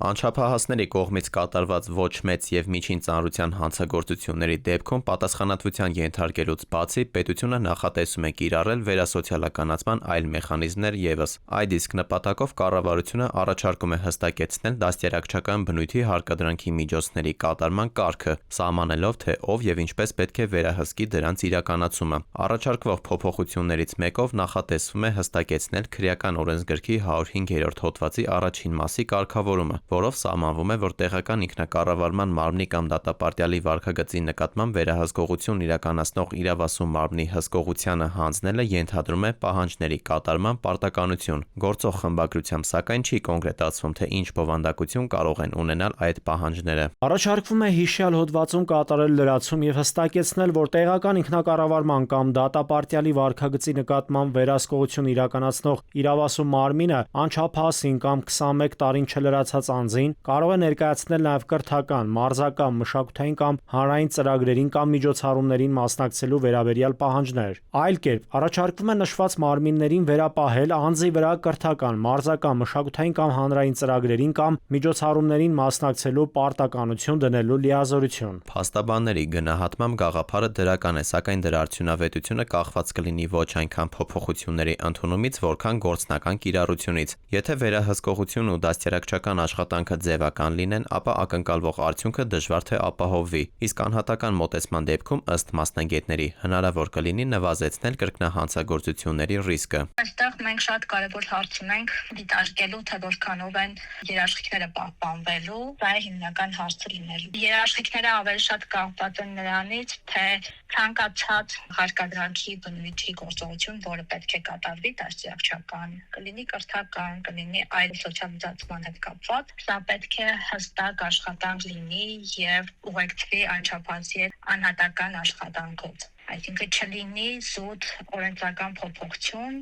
Անչափահասների կողմից կատարված ոչ մեծ և միջին ծանրության հանցագործությունների դեպքում պատասխանատվության ենթարկելուց բացի պետությունը նախատեսում է կիրառել վերասոցիալականացման այլ մեխանիզմներ ևս։ Այդ իսկ նպատակով կառավարությունը առաջարկում է հստակեցնել դաստիարակչական բնույթի հարկադրանքի միջոցների կատարման կարգը, սահմանելով, թե ով և ինչպես պետք է վերահսկի դրանց իրականացումը։ Առաջարկվող փոփոխություններից մեկով նախատեսվում է հստակեցնել Քրեական օրենսգրքի 105-րդ հոդվածի առաջին մասի կարգավորումը, որով սահմանվում է, որ տեղական ինքնակառավարման մարմնի կամ դատապարտյալի վարքագծի նկատմամբ վերահսկողություն իրականացնող իրավասու մարմնի հսկողությանը հանձնելը ենթադրում է պահանջների կատարման պարտականություն։ Գործող խմբագրությամբ սակայն չի կոնկրետացվում, թե ինչ բովանդակություն կարող են ունենալ այդ պահանջները։ Առաջարկվում է հիշյալ հոդվածում կատարել լրացում և հստակեցնել, որ տեղական ինքնակառավարման կամ դատապարտյալի վարքագծի նկատմամբ վերահսկողություն իրականացնող իրավասու մարմինը անչափահասին կամ 21 տարին չլրացած անձին կարող է ներկայացնել նաև կրթական, մարզական, մշակութային կամ հանրային ծրագրերին կամ միջոցառումներին մասնակցելու վերաբերյալ պահանջներ։ Այլ կերպ, առաջարկվում է նշված մարմիններին վերապահել անձի վրա կրթական, մարզական, մշակութային կամ հանրային ծրագրերին կամ միջոցառումներին մասնակցելու պարտականություն դնելու լիազորություն։ Փաստաբանների գնահատմամբ գաղափարը դրական է, սակայն դրա արդյունավետությունը կախված կլինի ոչ այնքան փոփոխությունների ընդունումից, որքան գործնական կիրառությունից։ Եթե վերահսկողություն ու դաստիարակչական աշխատանքը ձևական լինեն, ապա ակնկալվող արդյունքը դժվար թե ապահովվի, իսկ անհատական մոտեցման դեպքում, ըստ մասնագետների, հնարավոր կլինի նվազեցնել կրկնահանցագործությունների ռիսկը։ Այստեղ մենք շատ կարևոր հարց ունենք դիտարկելու, թե որքանով են երաշխիքները պահպանվելու, դա է հիմնական հարցը լինելու։ Երաշխիքները ավելի շատ կախված են նրանից, թե ցանկացած հարկադրանքի բնույթի գործողություն, որը պետք է կատարվի դաստիարակչական, կլինի կրթական, կլինի այլ սոցիալիզացման հետ կապված, սա պետք է հստակ աշխատանք լինի եւ ուղեկցվի անչափահասի անհատական աշխատանքով։ Այսինքն չլինի զուտ օրենսդրական փոփոխություն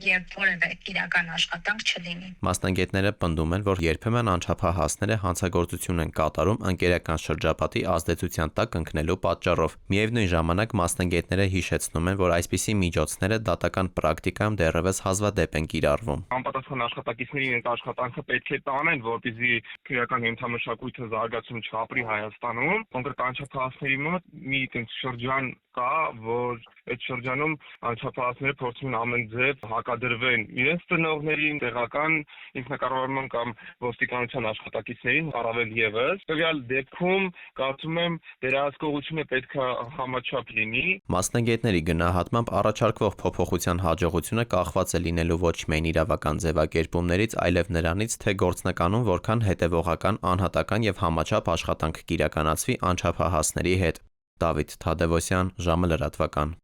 եւ որևէ իրական աշխատանք չլինի։ Մասնագետները պնդում են, որ երբեմն անչափահասները հանցագործություն են կատարում ընկերական շրջապատի ազդեցության տակ ընկնելու պատճառով։ Միևնույն ժամանակ մասնագետները հիշեցնում են, որ այսպիսի միջոցները դատական պրակտիկայում դեռևս հազվադեպ են կիրառվում։ Անպատասխան աշխատակիցներին այդ աշխատանքը պետք է տանեն, որպեսզի քրեական ենթամշակույթը զարգացում չապրի Հայաստանում։ Կոնկրետ անչափահասների մոտ մի այդպես շրջան կա, որ այդ շրջանում անչափահասները փորձում են ամեն ձև հակադրվեն իրենց ծնողներին, տեղական ինքնակառավարման կամ ոստիկանության աշխատակիցներին, առավել եւս։ Տվյալ դեպքում կարծում եմ վերահսկողությունը պետք է համաչափ լինի։ Մասնագետների գնահատմամբ առաջարկվող փոփոխության հաջողությունը կախված է լինելու ոչ միայն իրավական ձևակերպումներից, այլև նրանից, թե գործնականում որքան հետևողական, անհատական եւ համաչափ աշխատանք կիրականացվի անչափահասների հետ։ Դավիթ Թադևոսյան, ժամը լրատվական։